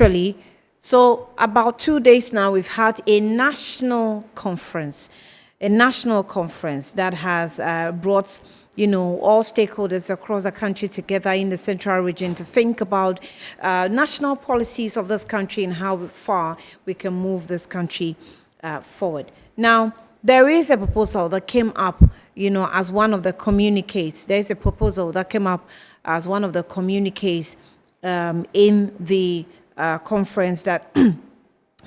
actually. So about 2 days now, we've had a national conference that has brought, all stakeholders across the country together in the central region to think about national policies of this country and how far we can move this country forward. Now, there is a proposal that came up, as one of the communiques. There's a proposal that came up as one of the communiques in the conference that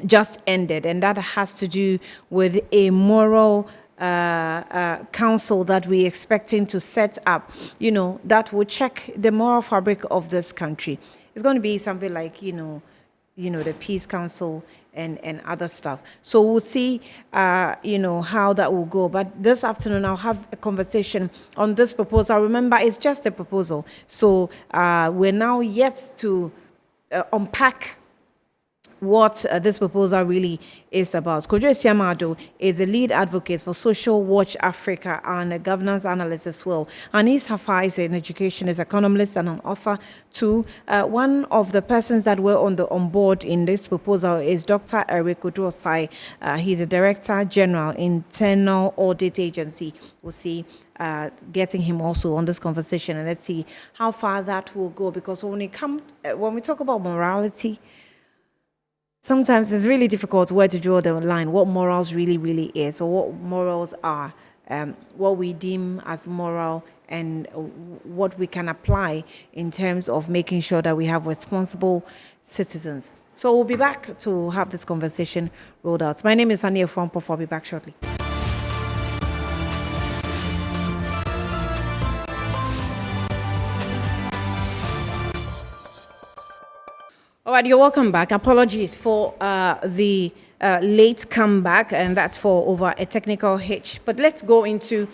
just ended, and that has to do with a moral council that we're expecting to set up, that will check the moral fabric of this country. It's going to be something like, the Peace Council and other stuff. So we'll see, how that will go. But this afternoon, I'll have a conversation on this proposal. Remember, it's just a proposal. So we're now yet to unpack what this proposal really is about. Kojo Esiamado is a lead advocate for Social Watch Africa and a governance analyst as well. Anis Hafa is an educationist, economist, and an author too. One of the persons that were on board in this proposal is Dr. Eric Odrosai. He's the Director General, Internal Audit Agency. We'll see getting him also on this conversation, and let's see how far that will go. Because when we talk about morality, sometimes it's really difficult where to draw the line, what morals really is, or what morals are, what we deem as moral, and what we can apply in terms of making sure that we have responsible citizens. So we'll be back to have this conversation rolled out. My name is Ania Fompo. I'll be back shortly. All right, you're welcome back. Apologies for the late comeback, and that's for over a technical hitch. But let's go into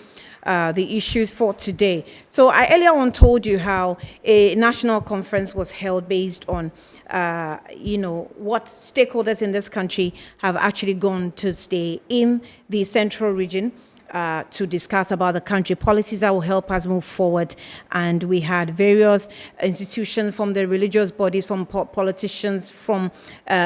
the issues for today. So I earlier on told you how a national conference was held based on, what stakeholders in this country have actually gone to stay in the central region to discuss about the country policies that will help us move forward. And we had various institutions from the religious bodies, from politicians, from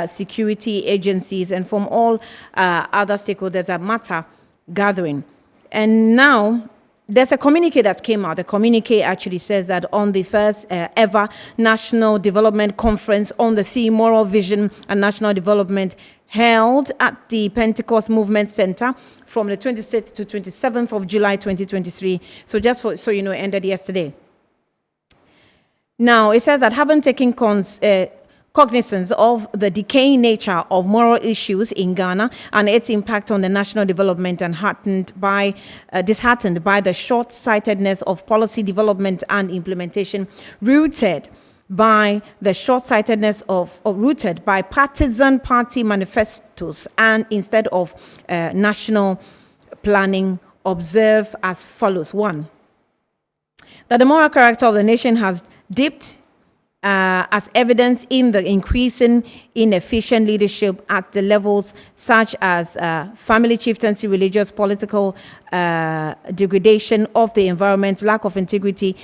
security agencies, and from all other stakeholders that matter gathering. And now there's a communique that came out. The communique actually says that on the first ever National Development Conference on the theme Moral Vision and National Development held at the Pentecost Movement Center from the 26th to 27th of July 2023. So just so you know, it ended yesterday. Now, it says that having taken cognizance of the decaying nature of moral issues in Ghana and its impact on the national development, and disheartened by the short-sightedness of policy development and implementation, rooted by partisan party manifestos, and instead of national planning, observe as follows. 1, that the moral character of the nation has dipped as evidence in the increasing inefficient leadership at the levels such as family chieftaincy, religious, political degradation of the environment, lack of integrity,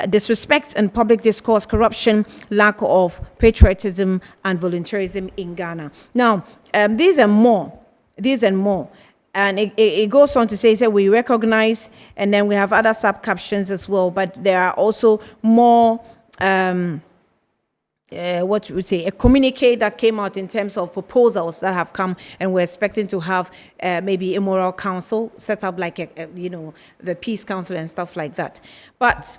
disrespect and public discourse, corruption, lack of patriotism, and voluntarism in Ghana. Now, these and more. And it goes on to say we recognize, and then we have other sub-captions as well, but there are also more, a communique that came out in terms of proposals that have come, and we're expecting to have maybe a moral council set up like, the Peace Council and stuff like that. But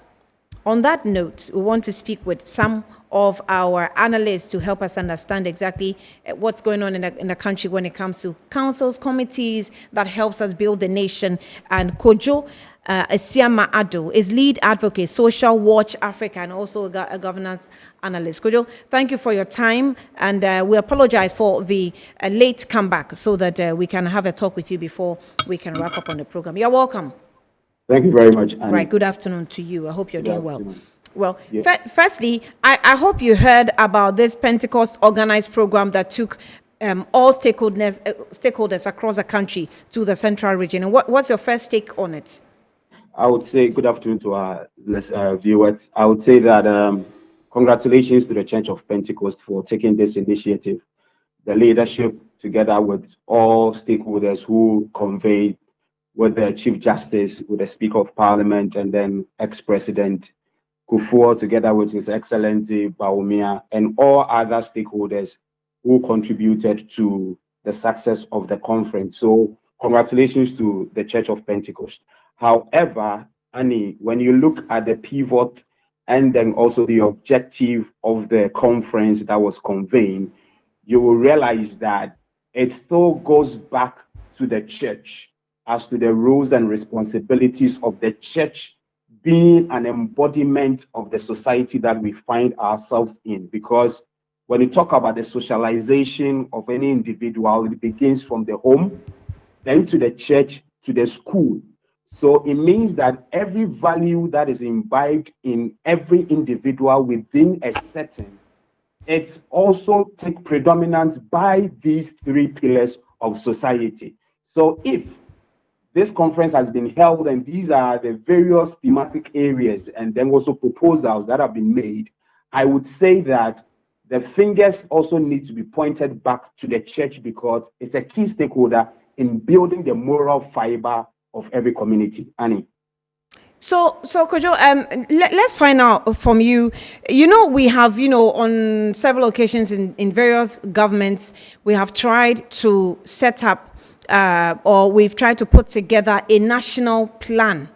on that note, we want to speak with some of our analysts to help us understand exactly what's going on in the country when it comes to councils, committees that helps us build the nation. And Kojo Esiamado is lead advocate, Social Watch Africa, and also a governance analyst. Kojo, thank you for your time, and we apologize for the late comeback so that we can have a talk with you before we can wrap up on the program. You're welcome. Thank you very much, Annie. Right, good afternoon to you. I hope you're doing well. Well, yeah. Firstly, I hope you heard about this Pentecost organized program that took all stakeholders across the country to the central region. And what's your first take on it? I would say good afternoon to our viewers. I would say that congratulations to the Church of Pentecost for taking this initiative. The leadership, together with all stakeholders who conveyed, with the Chief Justice, with the Speaker of Parliament, and then ex-President Kufuor, together with His Excellency Bawumia, and all other stakeholders who contributed to the success of the conference. So congratulations to the Church of Pentecost. However, Annie, when you look at the pivot and then also the objective of the conference that was convened, you will realize that it still goes back to the church as to the roles and responsibilities of the church being an embodiment of the society that we find ourselves in. Because when you talk about the socialization of any individual, it begins from the home, then to the church, to the school. So it means that every value that is imbibed in every individual within a setting, it's also take predominance by these three pillars of society. So if this conference has been held and these are the various thematic areas and then also proposals that have been made, I would say that the fingers also need to be pointed back to the church because it's a key stakeholder in building the moral fiber of every community. Annie. So Kojo, let's find out from you. We have, on several occasions in various governments, we have tried to set up or we've tried to put together a national plan.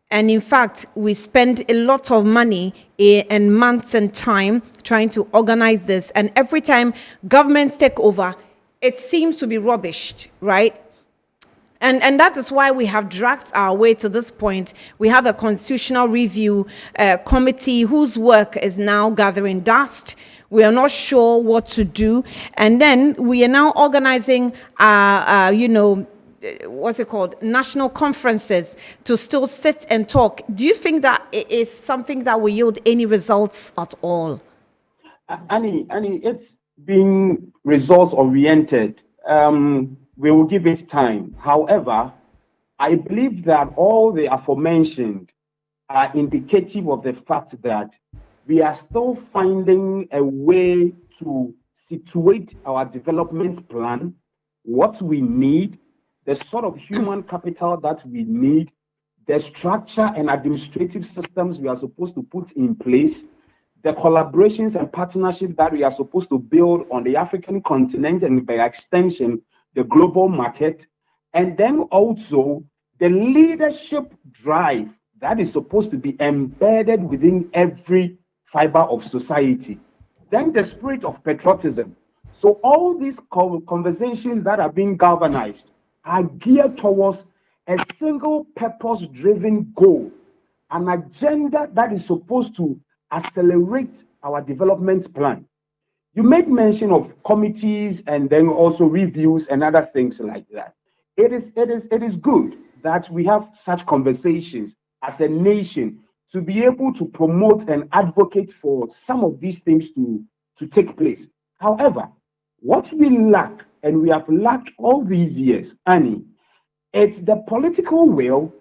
And in fact, we spend a lot of money and months and time trying to organize this. And every time governments take over, it seems to be rubbished, right? And that is why we have dragged our way to this point. We have a constitutional review committee whose work is now gathering dust. We are not sure what to do. And then we are now organizing, what's it called? National conferences to still sit and talk. Do you think that it is something that will yield any results at all? Annie, it's being results oriented. We will give it time. However, I believe that all the aforementioned are indicative of the fact that we are still finding a way to situate our development plan, what we need, the sort of human capital that we need, the structure and administrative systems we are supposed to put in place, the collaborations and partnerships that we are supposed to build on the African continent and by extension, the global market, and then also the leadership drive that is supposed to be embedded within every fiber of society. Then the spirit of patriotism. So all these conversations that are being galvanized are geared towards a single purpose-driven goal, an agenda that is supposed to accelerate our development plan. You made mention of committees and then also reviews and other things like that. It is good that we have such conversations as a nation to be able to promote and advocate for some of these things to take place. However, what we lack, and we have lacked all these years, Annie, it's the political will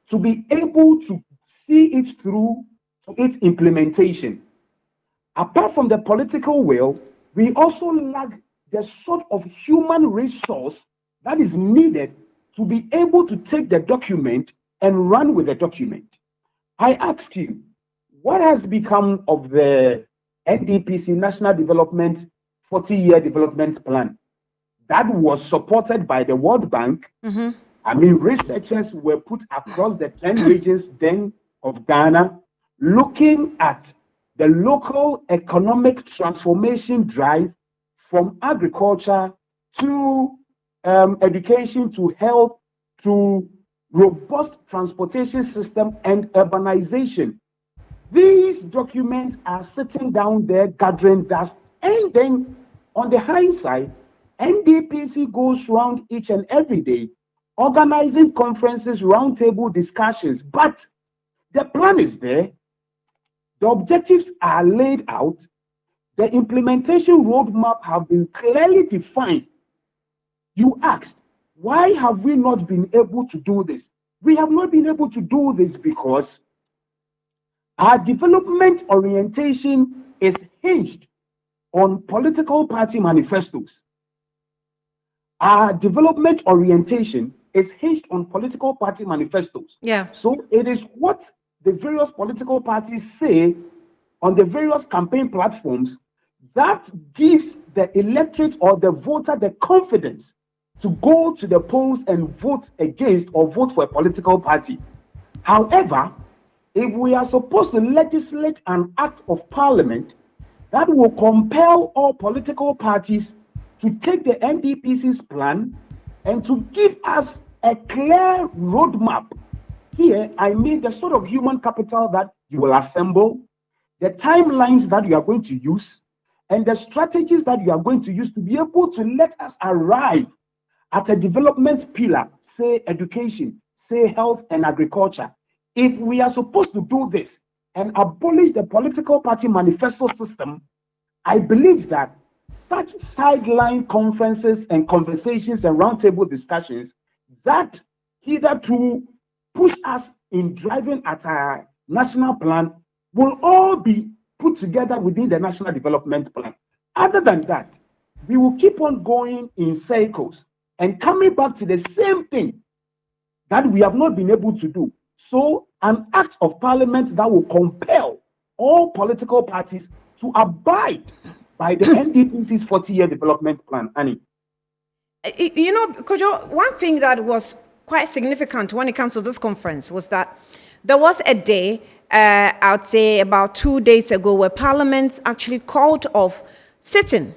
to be able to see it through to its implementation. Apart from the political will, we also lack the sort of human resource that is needed to be able to take the document and run with the document. I ask you, what has become of the NDPC National Development 40-year development plan that was supported by the World Bank? I mean, researchers were put across the 10 regions then of Ghana, looking at the local economic transformation drive from agriculture to education to health to robust transportation system and urbanization. These documents are sitting down there gathering dust, and then on the hindsight, NDPC goes around each and every day organizing conferences, roundtable discussions, but the plan is there. The objectives are laid out. The implementation roadmap have been clearly defined. You asked, why have we not been able to do this? We have not been able to do this because our development orientation is hinged on political party manifestos. Our development orientation is hinged on political party manifestos. Yeah. So it is what the various political parties say on the various campaign platforms that gives the electorate or the voter the confidence to go to the polls and vote against or vote for a political party. However, if we are supposed to legislate an act of parliament that will compel all political parties to take the NDPC's plan and to give us a clear roadmap, here I mean the sort of human capital that you will assemble, the timelines that you are going to use, and the strategies that you are going to use to be able to let us arrive at a development pillar, say education, say health and agriculture. If we are supposed to do this and abolish the political party manifesto system, I believe that such sideline conferences and conversations and roundtable discussions that hitherto push us in driving at our national plan will all be put together within the national development plan. Other than that, we will keep on going in circles and coming back to the same thing that we have not been able to do. So an act of parliament that will compel all political parties to abide by the NDPC's 40-year development plan. Annie. You know, Kojo, one thing that was quite significant when it comes to this conference was that there was a day, I would say about 2 days ago, where Parliament actually called off sitting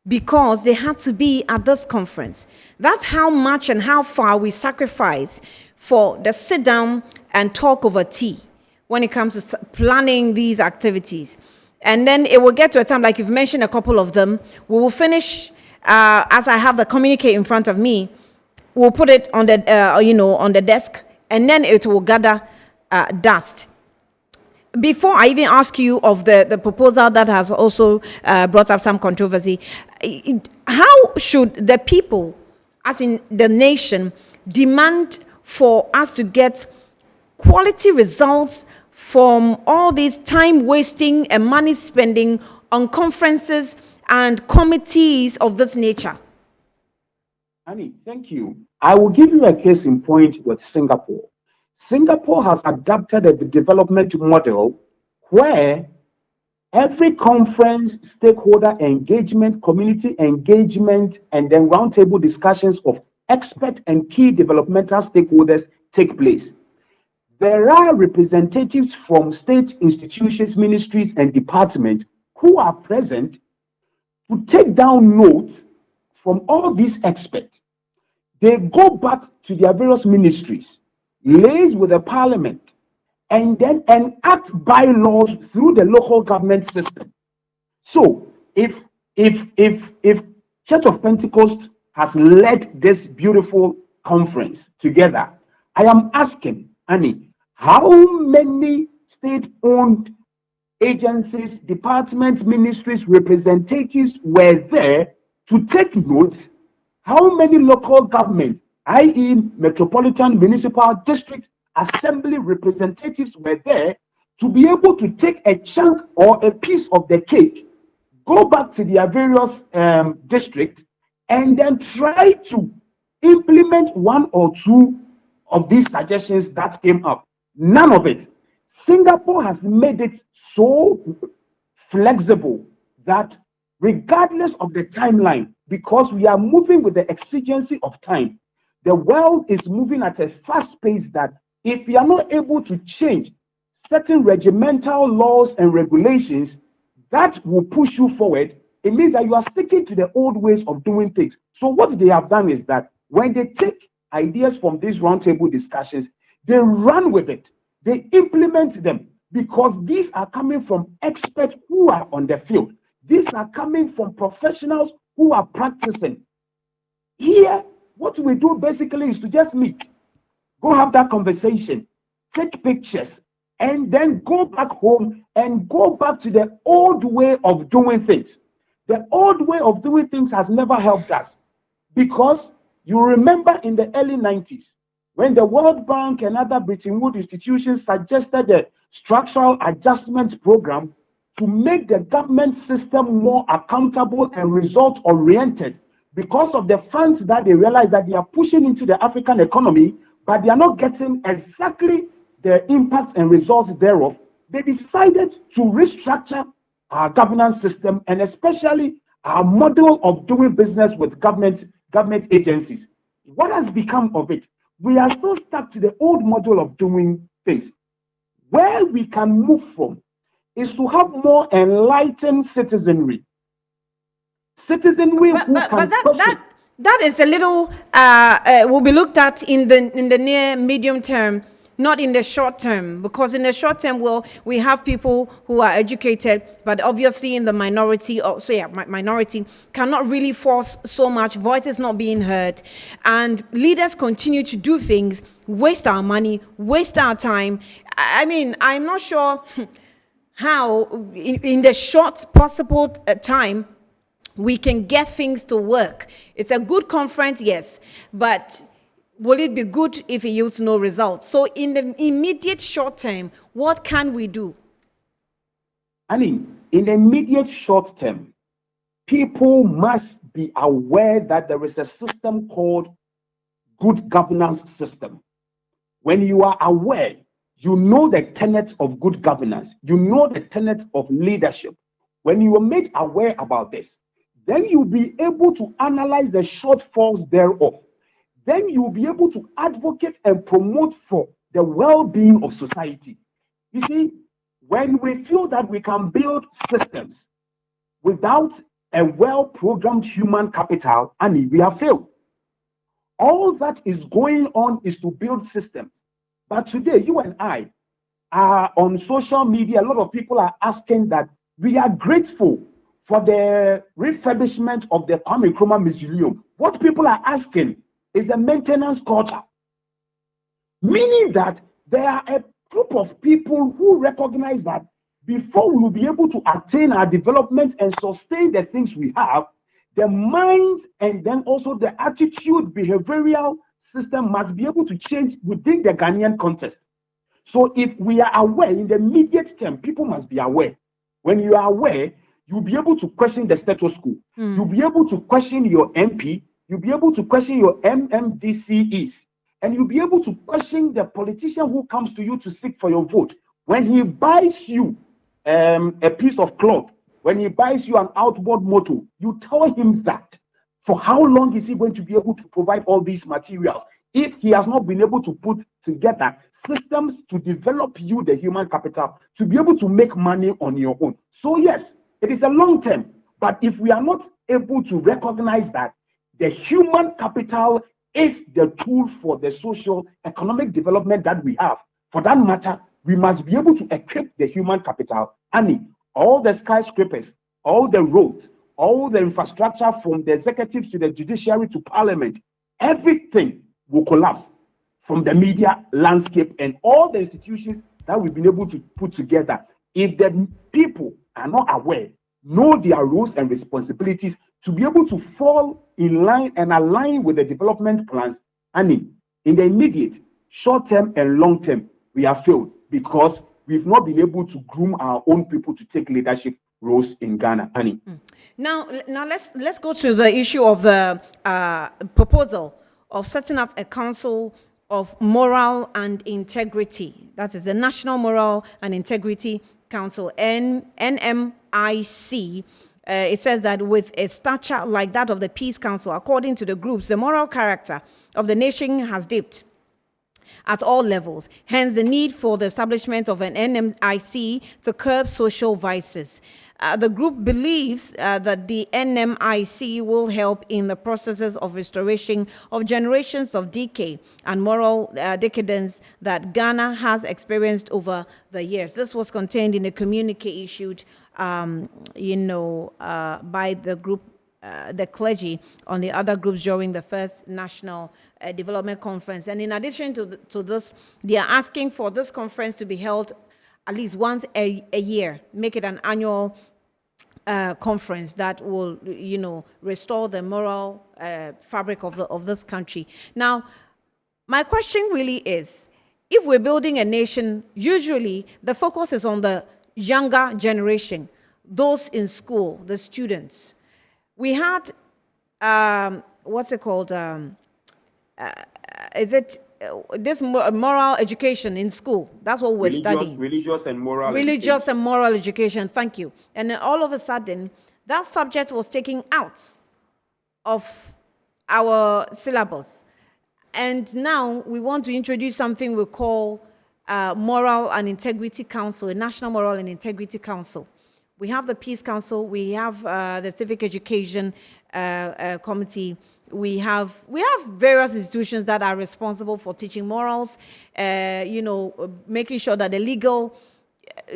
because they had to be at this conference. That's how much and how far we sacrifice for the sit down and talk over tea when it comes to planning these activities. And then it will get to a time, like you've mentioned a couple of them, we will finish, as I have the communique in front of me, we'll put it on the, on the desk, and then it will gather dust. Before I even ask you of the proposal that has also brought up some controversy, how should the people, as in the nation, demand for us to get quality results from all this time wasting and money spending on conferences and committees of this nature? Annie, thank you. I will give you a case in point with Singapore. Singapore has adopted a development model where every conference, stakeholder engagement, community engagement, and then roundtable discussions of expert and key developmental stakeholders take place. There are representatives from state institutions, ministries, and departments who are present to take down notes from all these experts. They go back to their various ministries, liaise with the parliament, and then enact bylaws through the local government system. So if Church of Pentecost has led this beautiful conference together, I am asking, Annie, how many state-owned agencies, departments, ministries, representatives were there to take notes? How many local governments, i.e. metropolitan, municipal, district, assembly representatives were there to be able to take a chunk or a piece of the cake, go back to their various districts, and then try to implement one or two of these suggestions that came up? None of it. Singapore has made it so flexible that regardless of the timeline, because we are moving with the exigency of time, the world is moving at a fast pace that if you are not able to change certain regimental laws and regulations that will push you forward, it means that you are sticking to the old ways of doing things. So what they have done is that when they take ideas from these roundtable discussions, they run with it, they implement them, because these are coming from experts who are on the field. These are coming from professionals who are practicing. Here, what we do basically is to just meet, go have that conversation, take pictures, and then go back home and go back to the old way of doing things. The old way of doing things has never helped us, because you remember in the early 90s, when the World Bank and other Bretton Woods institutions suggested the structural adjustment program, to make the government system more accountable and result-oriented because of the funds that they realize that they are pushing into the African economy, but they are not getting exactly the impact and results thereof. They decided to restructure our governance system and especially our model of doing business with government agencies. What has become of it? We are still stuck to the old model of doing things. Where we can move from is to have more enlightened citizenry. Citizenry who can question. That is a little will be looked at in the near medium term, not in the short term, because in the short term, well, we have people who are educated, but obviously in the minority, minority cannot really force so much, voices not being heard, and leaders continue to do things, waste our money, waste our time. I mean, I'm not sure how in the short possible time we can get things to work. It's a good conference, yes, but will it be good if it yields no results? So in the immediate short term, what can we do? Annie, in the immediate short term, people must be aware that there is a system called good governance system. When you are aware, you know the tenets of good governance, you know the tenets of leadership. When you are made aware about this, then you'll be able to analyze the shortfalls thereof. Then you'll be able to advocate and promote for the well-being of society. You see, when we feel that we can build systems without a well-programmed human capital, and we have failed. All that is going on is to build systems. But today, you and I are on social media. A lot of people are asking that we are grateful for the refurbishment of the Kwame Nkrumah Mausoleum. What people are asking is the maintenance culture, meaning that there are a group of people who recognize that before we will be able to attain our development and sustain the things we have, the minds and then also the attitude, behavioral system must be able to change within the Ghanaian context. So if we are aware in the immediate term, people must be aware. When you are aware, you'll be able to question the status quo. You'll be able to question your MP. You'll be able to question your MMDCEs. And you'll be able to question the politician who comes to you to seek for your vote. When he buys you a piece of cloth, when he buys you an outboard motor, you tell him that for how long is he going to be able to provide all these materials if he has not been able to put together systems to develop you the human capital to be able to make money on your own. So yes, it is a long term, but if we are not able to recognize that the human capital is the tool for the social economic development that we have, for that matter, we must be able to equip the human capital. And all the skyscrapers, all the roads, all the infrastructure from the executives to the judiciary to parliament, everything will collapse from the media landscape and all the institutions that we've been able to put together. If the people are not aware, know their roles and responsibilities to be able to fall in line and align with the development plans, and in the immediate, short term and long term, we have failed because we've not been able to groom our own people to take leadership roles in Ghana. Annie. Now let's go to the issue of the proposal of setting up a council of moral and integrity. That is the National Moral and Integrity Council, NMIC. It says that with a stature like that of the Peace Council, according to the groups, the moral character of the nation has dipped at all levels. Hence, the need for the establishment of an NMIC to curb social vices. The group believes that the NMIC will help in the processes of restoration of generations of decay and moral decadence that Ghana has experienced over the years. This was contained in a communique issued, by the group, the clergy, on the other groups during the first National Development Conference. And in addition to this, they are asking for this conference to be held at least once a year, make it an annual conference that will, restore the moral fabric of this country. Now, my question really is, if we're building a nation, usually the focus is on the younger generation, those in school, the students. We had, what's it called? Is it this moral education in school? That's what we're studying. Religious and moral Religious education. and moral education. Thank you. And then all of a sudden, that subject was taken out of our syllabus. And now we want to introduce something we call Moral and Integrity Council, a National Moral and Integrity Council. We have the Peace Council, we have the Civic Education Committee, we have various institutions that are responsible for teaching morals, making sure that the legal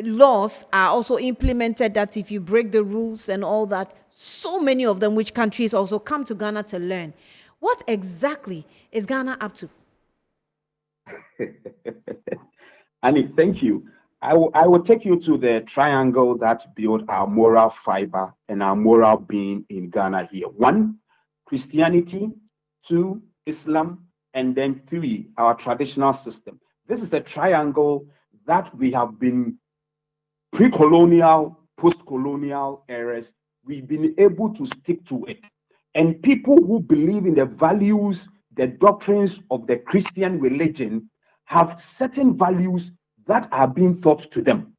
laws are also implemented, that if you break the rules and all that, so many of them, which countries also come to Ghana to learn. What exactly is Ghana up to? Annie, thank you. I will take you to the triangle that built our moral fiber and our moral being in Ghana here. 1, Christianity. 2, Islam. And then 3, our traditional system. This is a triangle that we have been pre-colonial, post-colonial eras. We've been able to stick to it. And people who believe in the values, the doctrines of the Christian religion have certain values that are being taught to them.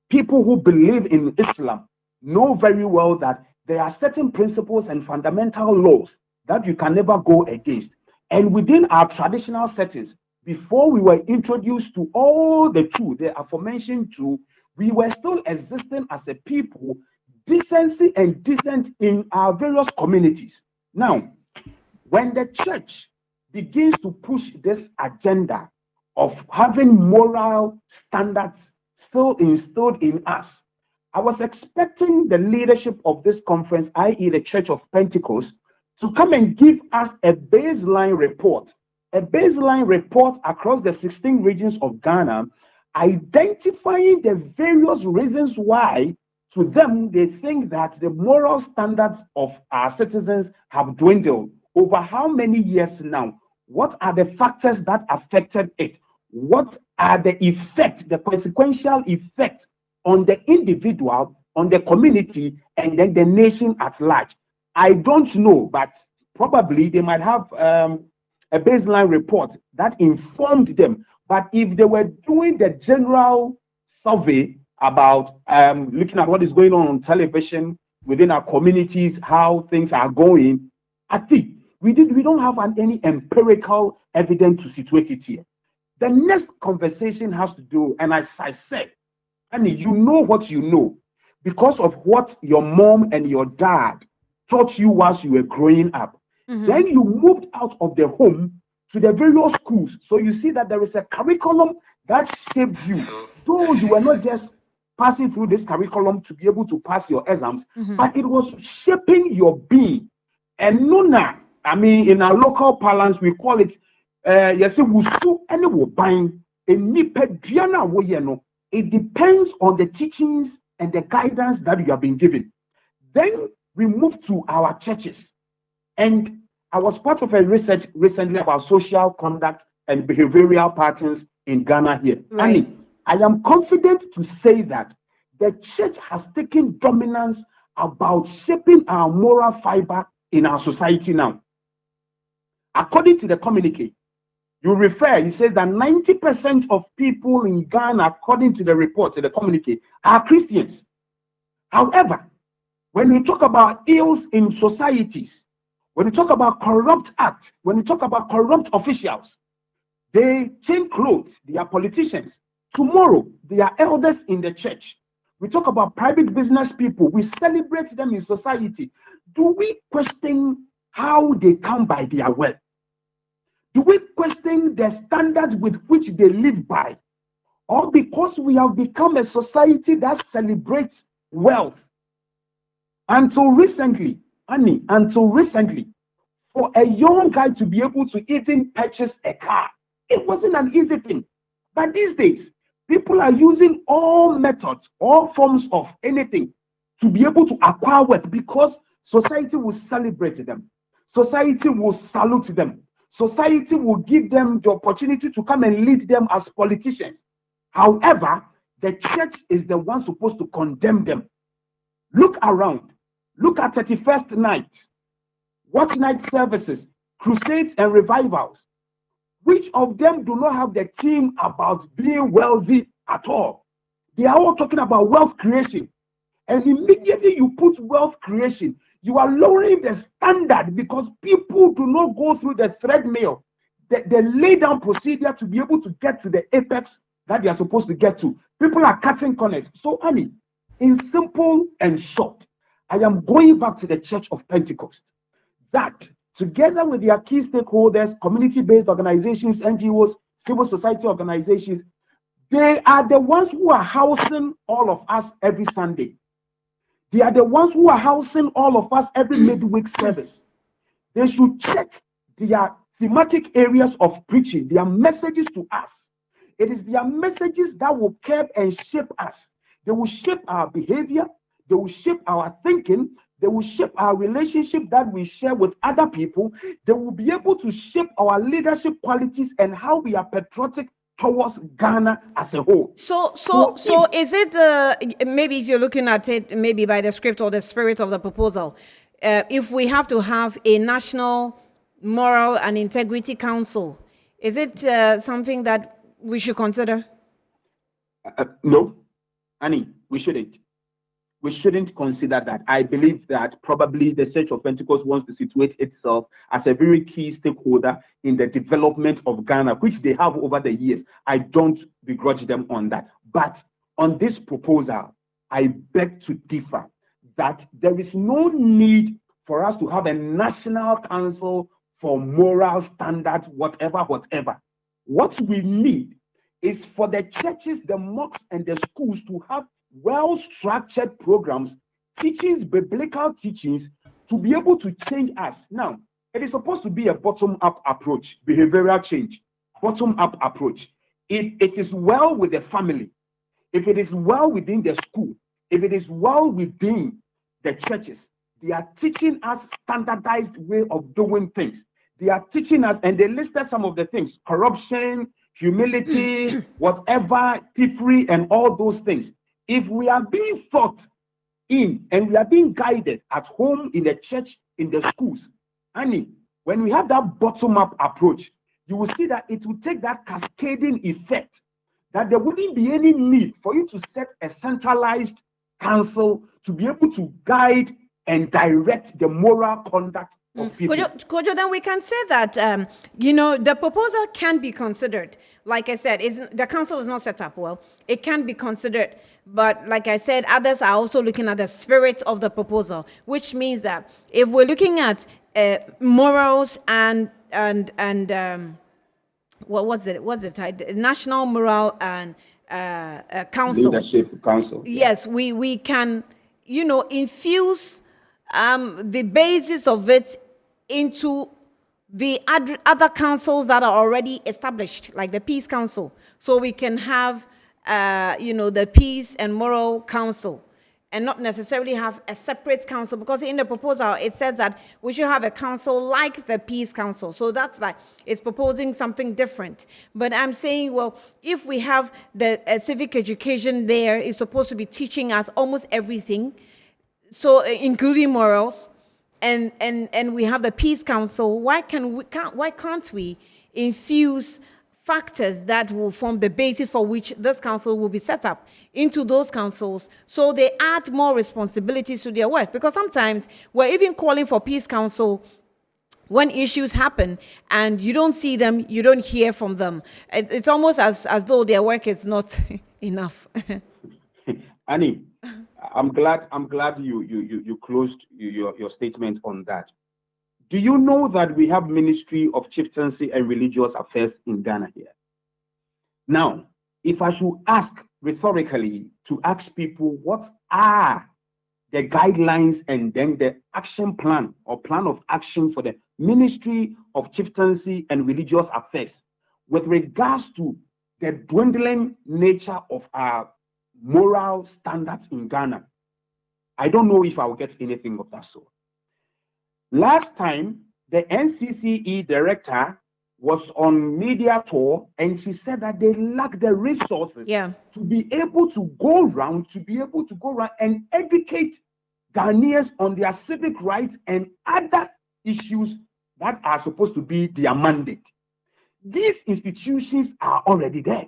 People who believe in Islam know very well that there are certain principles and fundamental laws that you can never go against. And within our traditional settings, before we were introduced to all the aforementioned two, we were still existing as a people, decency and decent in our various communities. Now, when the church begins to push this agenda of having moral standards still instilled in us, I was expecting the leadership of this conference, i.e. the Church of Pentecost, to come and give us a baseline report across the 16 regions of Ghana, identifying the various reasons why, to them, they think that the moral standards of our citizens have dwindled. Over how many years now? What are the factors that affected it? What are the effects, the consequential effects on the individual, on the community, and then the nation at large? I don't know, but probably they might have a baseline report that informed them. But if they were doing the general survey about looking at what is going on television within our communities, how things are going, I think we don't have any empirical evidence to situate it here. The next conversation has to do, and as I said, and you know what you know because of what your mom and your dad taught you whilst you were growing up. Then you moved out of the home to the various schools. So you see that there is a curriculum that shaped you. Though you were not just passing through this curriculum to be able to pass your exams, but it was shaping your being. And Nona, I mean, in our local parlance, we call it, it depends on the teachings and the guidance that you have been given. Then we move to our churches. And I was part of a research recently about social conduct and behavioral patterns in Ghana here. Right. Annie, I am confident to say that the church has taken dominance about shaping our moral fiber in our society now. According to the communique, it says that 90% of people in Ghana, according to the report, the communique, are Christians. However, when we talk about ills in societies, when we talk about corrupt acts, when we talk about corrupt officials, they change clothes, they are politicians. Tomorrow, they are elders in the church. We talk about private business people, we celebrate them in society. Do we question how they come by their wealth? Do we question the standards with which they live by? Or because we have become a society that celebrates wealth? Until recently, for a young guy to be able to even purchase a car, it wasn't an easy thing. But these days, people are using all methods, all forms of anything to be able to acquire wealth because society will celebrate them. Society will salute them. Society will give them the opportunity to come and lead them as politicians. However, the church is the one supposed to condemn them. Look around. Look at 31st night, watch night services, crusades and revivals. Which of them do not have the theme about being wealthy at all? They are all talking about wealth creation. And immediately you put wealth creation, you are lowering the standard because people do not go through the treadmill, the lay down procedure to be able to get to the apex that they are supposed to get to. People are cutting corners. So, Annie, in simple and short, I am going back to the Church of Pentecost, that together with their key stakeholders, community-based organizations, NGOs, civil society organizations, they are the ones who are housing all of us every Sunday. They are the ones who are housing all of us every midweek service. They should check their thematic areas of preaching, their messages to us. It is their messages that will curb and shape us. They will shape our behavior. They will shape our thinking. They will shape our relationship that we share with other people. They will be able to shape our leadership qualities and how we are patriotic towards Ghana as a whole. So is it maybe if you're looking at it maybe by the script or the spirit of the proposal, if we have to have a national moral and integrity council, is it something that we should consider? No, Annie, we shouldn't. We shouldn't consider that. I believe that probably the Church of Pentecost wants to situate itself as a very key stakeholder in the development of Ghana, which they have over the years. I don't begrudge them on that. But on this proposal, I beg to differ that there is no need for us to have a national council for moral standards, whatever. What we need is for the churches, the mosques, and the schools to have well-structured programs, teachings, biblical teachings, to be able to change us. Now, it is supposed to be a bottom-up approach, behavioral change, bottom-up approach. If it is well with the family, if it is well within the school, if it is well within the churches, they are teaching us standardized way of doing things. They are teaching us, and they listed some of the things: corruption, humility, whatever, thievery, and all those things. If we are being taught in and we are being guided at home, in the church, in the schools, Annie, when we have that bottom-up approach, you will see that it will take that cascading effect, that there wouldn't be any need for you to set a centralized council to be able to guide and direct the moral conduct of people. Kojo, then we can say that, the proposal can be considered. Like I said, the council is not set up well. It can be considered. But like I said, others are also looking at the spirit of the proposal, which means that if we're looking at morals and what's it? National Moral and Council. Leadership Council. Yes, we can, infuse the basis of it into the other councils that are already established, like the Peace Council. So we can have the Peace and Moral Council, and not necessarily have a separate council, because in the proposal it says that we should have a council like the Peace Council. So that's like, it's proposing something different. But I'm saying, well, if we have the civic education there, it's supposed to be teaching us almost everything, so including morals, and we have the Peace Council. Why can't we infuse factors that will form the basis for which this council will be set up into those councils, so they add more responsibilities to their work? Because sometimes we're even calling for Peace Council when issues happen and you don't see them, you don't hear from them. It's almost as though their work is not enough. Annie, I'm glad you closed your statement on that. Do you know that we have Ministry of Chieftaincy and Religious Affairs in Ghana here? Now, if I should ask rhetorically to ask people what are the guidelines and then the action plan or plan of action for the Ministry of Chieftaincy and Religious Affairs with regards to the dwindling nature of our moral standards in Ghana, I don't know if I will get anything of that sort. Last time, the NCCE director was on media tour, and she said that they lack the resources to be able to go around, and educate Ghanaians on their civic rights and other issues that are supposed to be their mandate. These institutions are already there.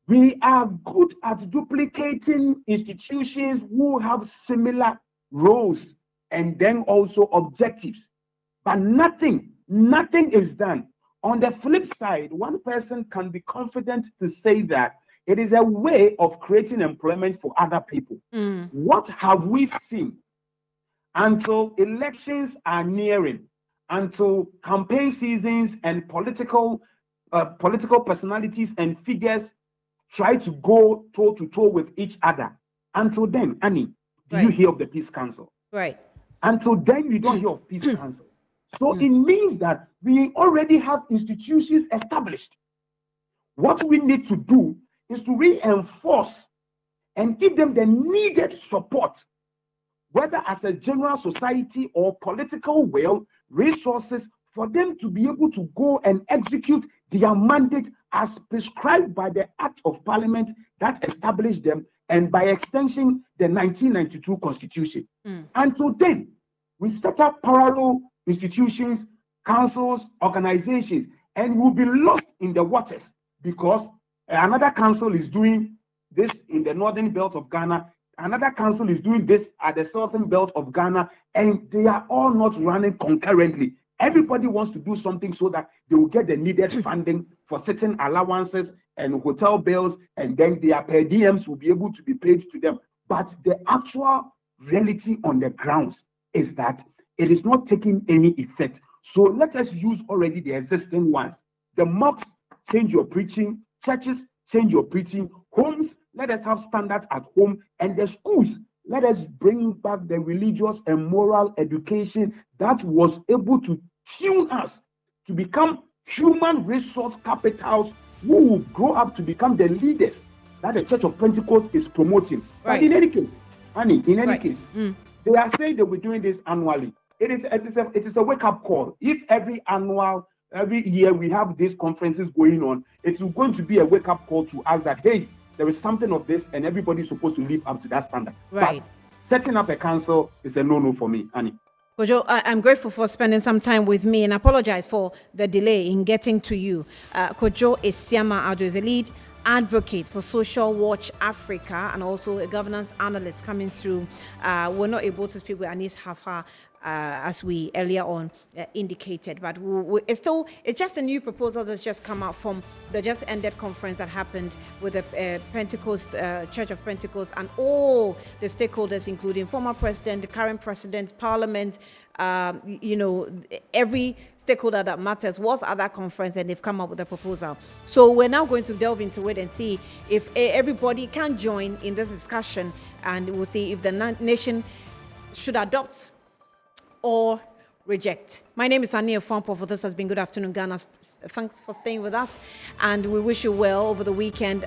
We are good at duplicating institutions who have similar roles and then also objectives, but nothing is done. On the flip side, one person can be confident to say that it is a way of creating employment for other people. What have we seen? Until elections are nearing, until campaign seasons and political personalities and figures try to go toe to toe with each other, until then, Annie, do you hear of the Peace Council? Right. Until then, we don't hear of Peace Council. So it means that we already have institutions established. What we need to do is to reinforce and give them the needed support, whether as a general society or political will, resources for them to be able to go and execute their mandate as prescribed by the Act of Parliament that established them, and by extension, the 1992 Constitution. Until then, we set up parallel institutions, councils, organizations, and we'll be lost in the waters because another council is doing this in the northern belt of Ghana, another council is doing this at the southern belt of Ghana, and they are all not running concurrently. Everybody wants to do something so that they will get the needed funding for certain allowances and hotel bills, and then their per diems will be able to be paid to them. But the actual reality on the grounds is that it is not taking any effect. So let us use already the existing ones. The mosques, change your preaching. Churches, change your preaching. Homes, let us have standards at home. And the schools, let us bring back the religious and moral education that was able to tune us to become human resource capitals who will grow up to become the leaders that the Church of Pentecost is promoting. But in any case, Annie, they are saying that we're doing this annually. It is a wake-up call. If every year we have these conferences going on, it's going to be a wake-up call to us that, hey, there is something of this and everybody's supposed to live up to that standard. But setting up a council is a no-no for me, Annie. Kojo, I'm grateful for spending some time with me and apologize for the delay in getting to you. Kojo Esiama Ado is a lead advocate for Social Watch Africa and also a governance analyst coming through. We're not able to speak with Anis Hafa as we earlier on indicated, but it's just a new proposal that's just come out from the just ended conference that happened with the Pentecost Church of Pentecost and all the stakeholders, including former president, the current president, parliament, every stakeholder that matters was at that conference, and they've come up with a proposal. So we're now going to delve into it and see if everybody can join in this discussion, and we'll see if the nation should adopt or reject. My name is Ania Fompo. This has been Good Afternoon Ghana. Thanks for staying with us, and we wish you well over the weekend.